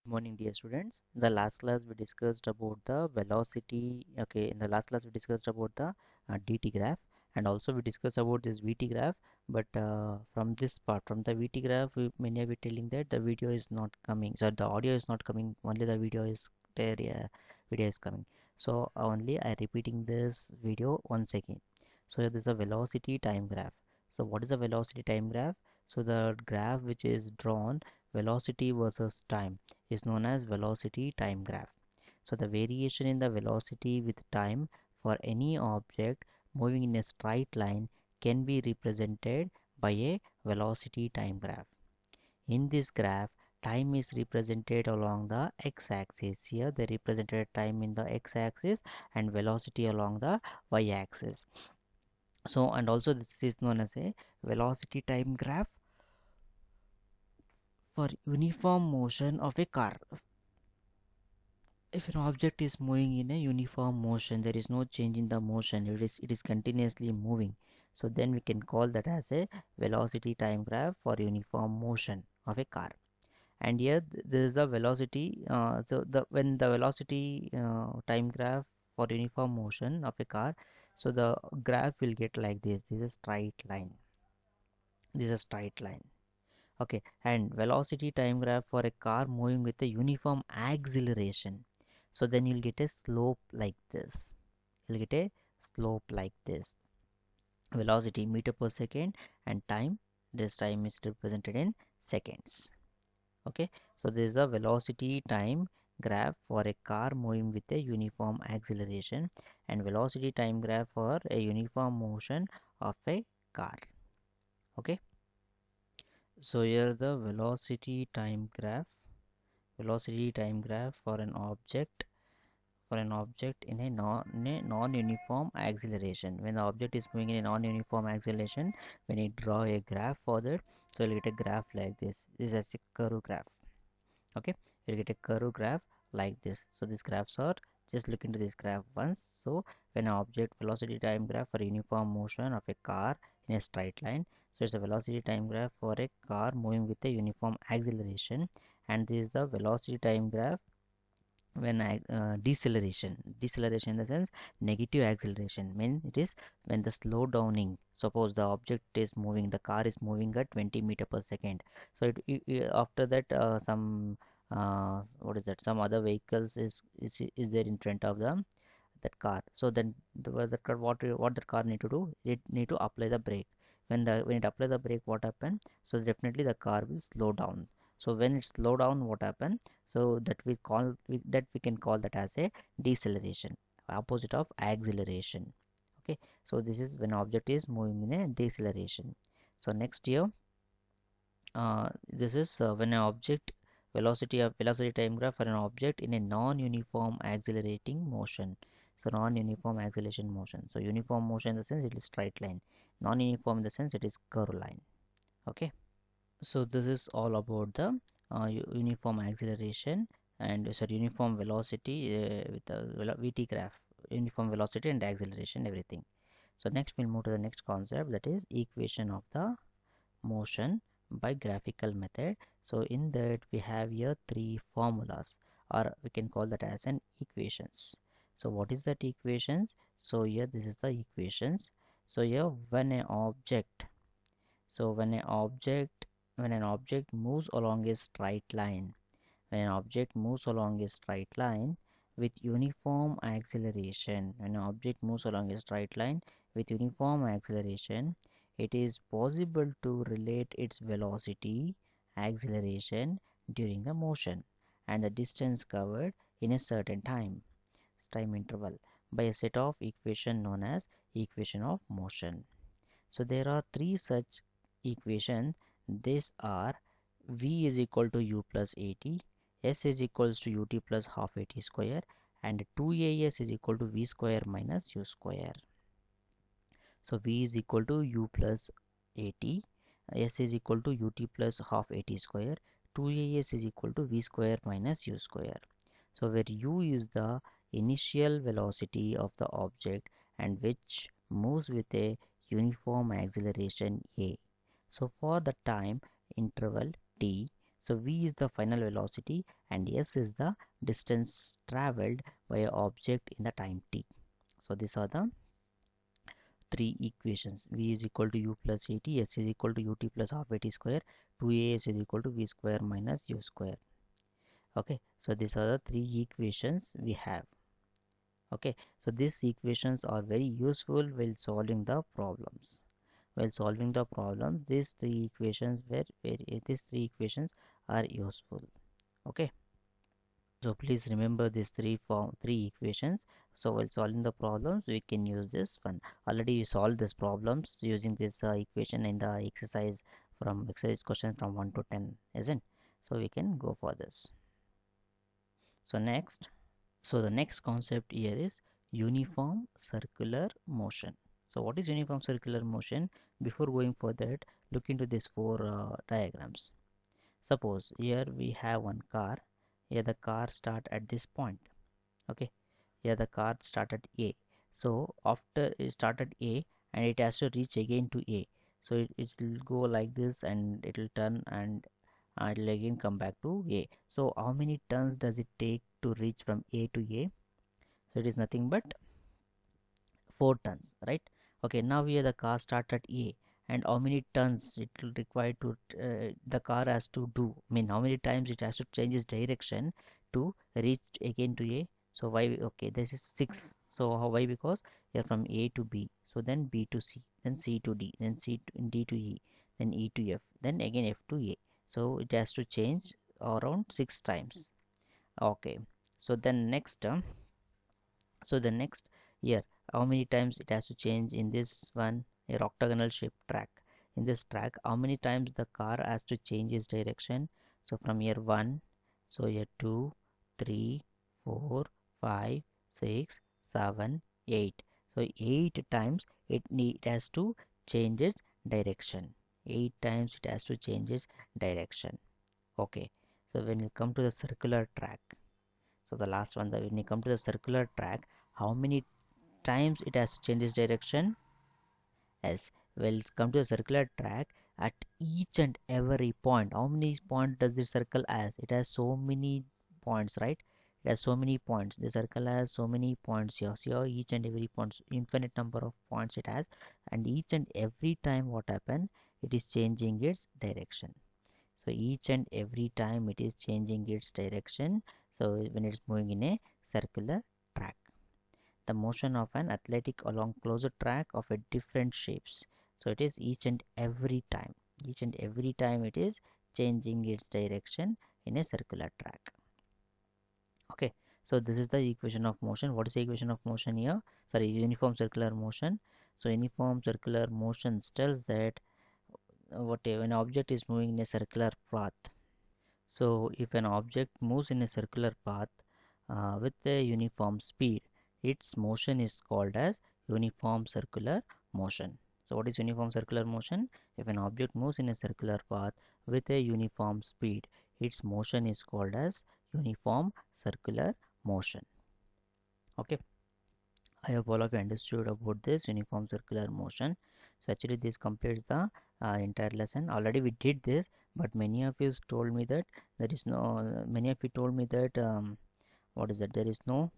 Morning, dear students. In the last class we discussed about the velocity. Okay, in the last class we discussed about the dt graph, and also we discussed about this vt graph. But from this part, from the vt graph, many of you telling that the video is not coming, so the audio is not coming, only the video is there. Video is coming. So only I repeating this video once again. So this is a velocity time graph. So what is a velocity time graph? So the graph which is drawn, velocity versus time, is known as velocity time graph. So the variation in the velocity with time for any object moving in a straight line can be represented by a velocity time graph. In this graph, time is represented along the x-axis. Here they represented time in the x-axis and velocity along the y-axis. So and also this is known as a velocity time graph for uniform motion of a car. If an object is moving in a uniform motion, there is no change in the motion, it is continuously moving, so then we can call that as a velocity time graph for uniform motion of a car. And here this is the velocity, so the when the velocity time graph for uniform motion of a car, so the graph will get like this is a straight line, this is a straight line. Okay, and velocity time graph for a car moving with a uniform acceleration, so then you'll get a slope like this, you'll get a slope like this. Velocity meter per second, and time, this time is represented in seconds. Okay, so this is the velocity time graph for a car moving with a uniform acceleration, and velocity time graph for a uniform motion of a car. Okay, so here the velocity time graph for an object, in a non-uniform acceleration. When the object is moving in a non-uniform acceleration, when you draw a graph for that, so you'll get a graph like this. This is a curve graph. Okay, you'll get a curve graph like this. So these graphs are, just look into this graph once. So when an object, velocity time graph for uniform motion of a car in a straight line, so it's a velocity time graph for a car moving with a uniform acceleration, and this is the velocity time graph when deceleration in the sense negative acceleration, mean it is when the slow downing, suppose the object is moving, the car is moving at 20 meter per second, so after that what is that, some other vehicles is there in front of them, that car. So then the car, what the car need to do, it need to apply the brake. When it apply the brake, what happen, so definitely the car will slow down. So when it slow down, what happen, so that we can call that as a deceleration, opposite of acceleration. Okay, so this is when object is moving in a deceleration. So next here, this is when an object, velocity time graph for an object in a non-uniform accelerating motion. So non-uniform acceleration motion, so uniform motion in the sense it is straight line, non-uniform in the sense it is curve line. Okay, so this is all about the uniform acceleration, and sorry, uniform velocity with the vt graph, uniform velocity and acceleration, everything. So next we'll move to the next concept, that is equation of the motion by graphical method. So in that we have here three formulas, or we can call that as an equations. So what is that equations? So here this is the equations. So here when an object, so when an object moves along a straight line, when an object moves along a straight line with uniform acceleration, when an object moves along a straight line with uniform acceleration, it is possible to relate its velocity, acceleration during the motion, and the distance covered in a certain time interval by a set of equation known as equation of motion. So there are three such equations. These are v is equal to u plus at, s is equals to ut plus half at square, and 2as is equal to v square minus u square. So v is equal to u plus at, s is equal to ut plus half at square, 2as is equal to v square minus u square. So where u is the initial velocity of the object and which moves with a uniform acceleration a. So for the time interval t, So v is the final velocity and s is the distance traveled by an object in the time t. So these are the three equations. V is equal to u plus at, s is equal to ut plus half at square, 2as is equal to v square minus u square. Okay, so these are the three equations we have. Okay, so these equations are very useful while solving the problems. While solving the problem, these three equations are useful. Okay, so please remember these three equations. So while solving the problems, we can use this one. Already you solved these problems using this equation in the exercise question from 1 to 10, isn't? So we can go for this. So next, so the next concept here is uniform circular motion. So what is uniform circular motion? Before going for that, look into these four diagrams. Suppose here we have one car. Here the car start at this point. Okay, here the car start at A. So after it started A and it has to reach again to A. So it will go like this and it will turn and it will again come back to A. So how many turns does it take to reach from A to A? So it is nothing but 4 tons, right? Okay, now here the car start at A, and how many tons it will require to the car has to do, I mean how many times it has to change its direction to reach again to A. So why? Okay, this is 6. So how? Why? Because here from A to B, so then B to C, then C to D, then D to E, then E to F, then again F to A. So it has to change around 6 times. Okay, so then next term, so the next here, how many times it has to change in this one, a octagonal shaped track. In this track, how many times the car has to change its direction? So from here 1, so here 2, 3, 4, 5, 6, 7, 8. So 8 times it has to change its direction. 8 times it has to change its direction. Okay. So when you come to the circular track, so the last one, when you come to the circular track, how many times it has to change its direction? Yes, well, come to the circular track at each and every point. How many points does the circle has? It has so many points, right? It has so many points. The circle has so many points here. So each and every point, infinite number of points it has, and each and every time what happen, it is changing its direction. So each and every time it is changing its direction. So when it's moving in a circular track, the motion of an athletic along closer track of a different shapes. So it is each and every time it is changing its direction in a circular track. Okay, so this is the equation of motion. What is the equation of motion here? Sorry, uniform circular motion. So uniform circular motion tells that whatever an object is moving in a circular path. So if an object moves in a circular path with a uniform speed, its motion is called as uniform circular motion. So what is uniform circular motion? If an object moves in a circular path with a uniform speed, its motion is called as uniform circular motion. Okay, I hope all of you understood about this uniform circular motion. So actually this completes the entire lesson. Already we did this, but many of you told me that there is no, many of you told me that what is that, there is no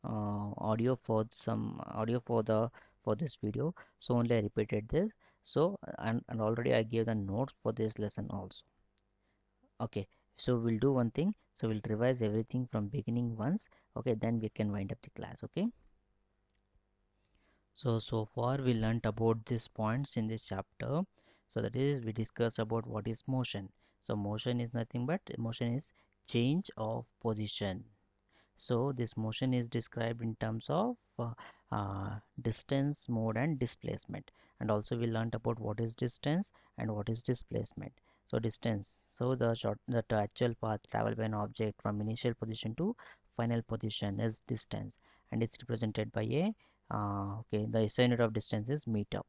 audio for some audio for the for this video, so only I repeated this. So and already I gave the notes for this lesson also. Okay, so we'll do one thing, so we'll revise everything from beginning once. Okay, then we can wind up the class. Okay, so far we learnt about these points in this chapter. So that is, we discussed about what is motion. So motion is nothing but motion is change of position. So this motion is described in terms of distance, mode and displacement. And also we learnt about what is distance and what is displacement. So distance, so the actual path traveled by an object from initial position to final position is distance, and it's represented by a okay, the SI unit of distance is meter.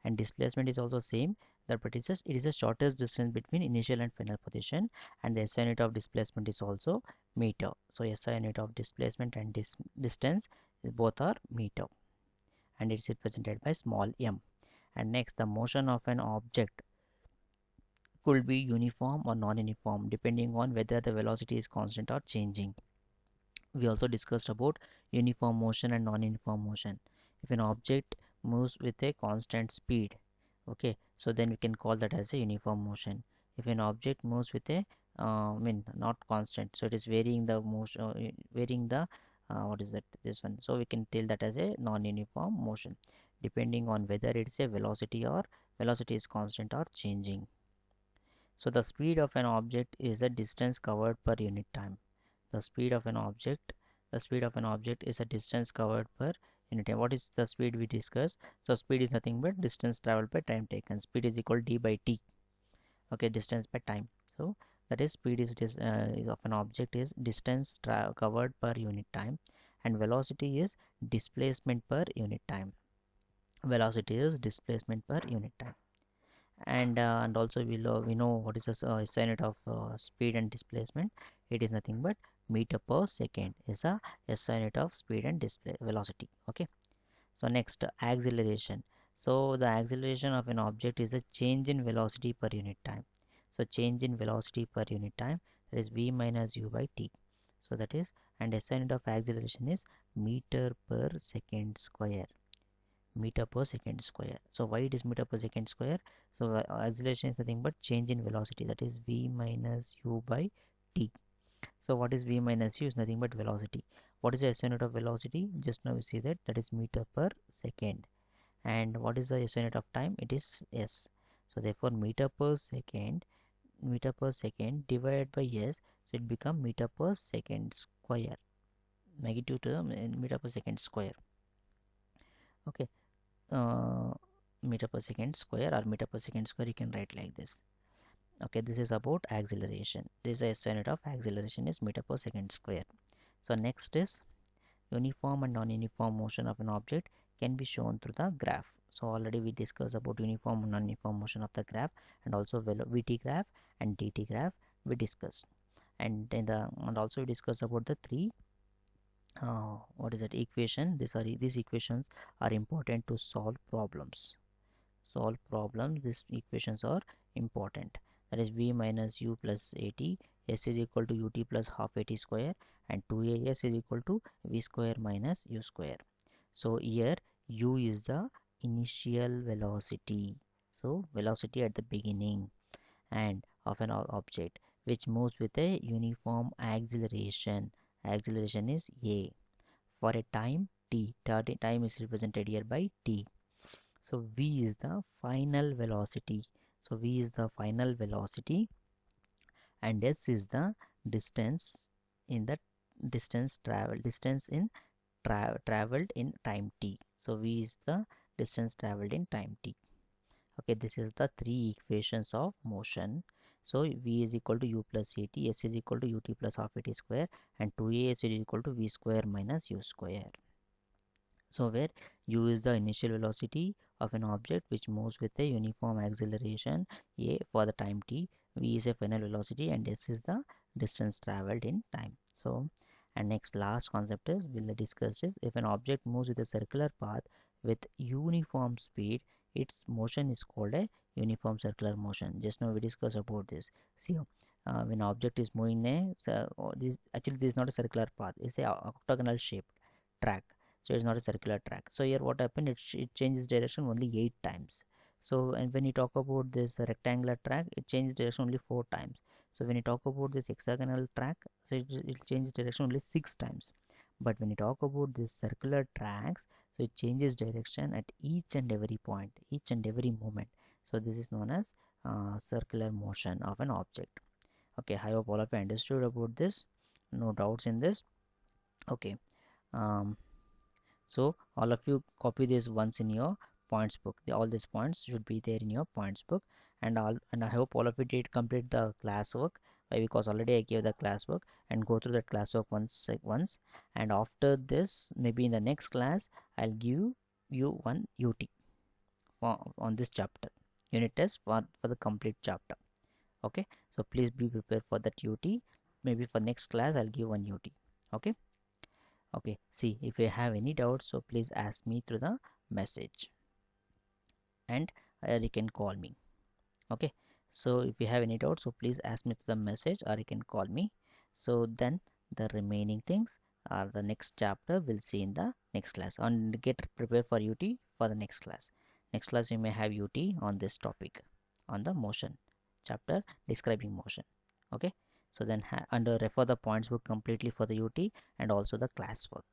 And displacement is also same, that but it is the shortest distance between initial and final position, and the SI unit of displacement is also meter. So SI unit of displacement and distance both are meter, and it's represented by small m. And next, the motion of an object could be uniform or non-uniform depending on whether the velocity is constant or changing. We also discussed about uniform motion and non-uniform motion. If an object moves with a constant speed, okay, so then we can call that as a uniform motion. If an object moves with a not constant, so it is varying the motion, varying the what is that, this one, so we can tell that as a non-uniform motion depending on whether it is a velocity is constant or changing. So the speed of an object is the distance covered per unit time. The speed of an object, is a distance covered per unit time. What is the speed we discussed? So speed is nothing but distance traveled by time taken. Speed is equal to d by t. Okay, distance by time. So that is speed is of an object is distance covered per unit time, and velocity is displacement per unit time. Velocity is displacement per unit time. And also we know what is the SI unit of speed and displacement. It is nothing but meter per second is a SI unit of speed and velocity. Okay, so next, acceleration. So the acceleration of an object is a change in velocity per unit time. So change in velocity per unit time, that is v minus u by t. So that is, and SI unit of acceleration is meter per second square. Meter per second square. So why it is meter per second square? So acceleration is nothing but change in velocity, that is v minus u by t. So what is v minus u? Is nothing but velocity. What is the SI unit of velocity? Just now we see that is meter per second. And what is the SI unit of time? It is s. So therefore meter per second divided by s, so it become meter per second square, magnitude to the meter per second square. Okay, meter per second square, or meter per second square, you can write like this. Okay, this is about acceleration. This is SI unit of acceleration is meter per second square. So next is uniform and non-uniform motion of an object can be shown through the graph. So already we discussed about uniform and non-uniform motion of the graph, and also VT graph and DT graph we discussed. And also we discussed about the three what is that equation. These equations are important to solve problems. These equations are important. That is v minus u plus at, s is equal to ut plus half at square, and 2as is equal to v square minus u square. So here u is the initial velocity, so velocity at the beginning and of an object which moves with a uniform acceleration. Acceleration is a for a time t. Time is represented here by t. So v is the final velocity. So v is the final velocity, and s is the distance in the traveled in time t. So v is the distance traveled in time t. Okay, this is the three equations of motion. So v is equal to u plus at, s is equal to ut plus half at square, and 2as is equal to v square minus u square. So where u is the initial velocity of an object which moves with a uniform acceleration a for the time t, v is a final velocity, and s is the distance traveled in time. So, and next last concept is we'll discuss is if an object moves with a circular path with uniform speed, its motion is called a uniform circular motion. Just now we discussed about this. See, when object is moving this is not a circular path, it's a octagonal shaped track, so it's not a circular track. So here what happened, it changes direction only 8 times. So, and when you talk about this rectangular track, it changes direction only 4 times. So when you talk about this hexagonal track, so it changes direction only 6 times. But when you talk about this circular tracks, so it changes direction at each and every point, each and every moment. So this is known as circular motion of an object. Okay, I hope all of you understood about this. No doubts in this. Okay. So all of you copy this once in your points book. All these points should be there in your points book, and I hope all of you did complete the classwork. Why? Because already I gave the classwork, and go through that classwork once, and after this maybe in the next class I'll give you one UT on this chapter, unit test for the complete chapter. Okay, so please be prepared for that UT. Maybe for next class I'll give one UT. Okay. Okay, see, if you have any doubts, so please ask me through the message, and you can call me. Okay, So if you have any doubts, so please ask me to the message or you can call me. So then the remaining things are the next chapter we'll see in the next class, and get prepared for UT for the next class. Next class you may have UT on this topic, on the motion chapter describing motion. Okay, so then under refer the points book completely for the UT and also the classwork.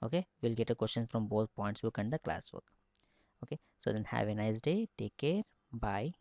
Okay, we'll get a question from both points book and the classwork. Okay, so then have a nice day, take care, bye.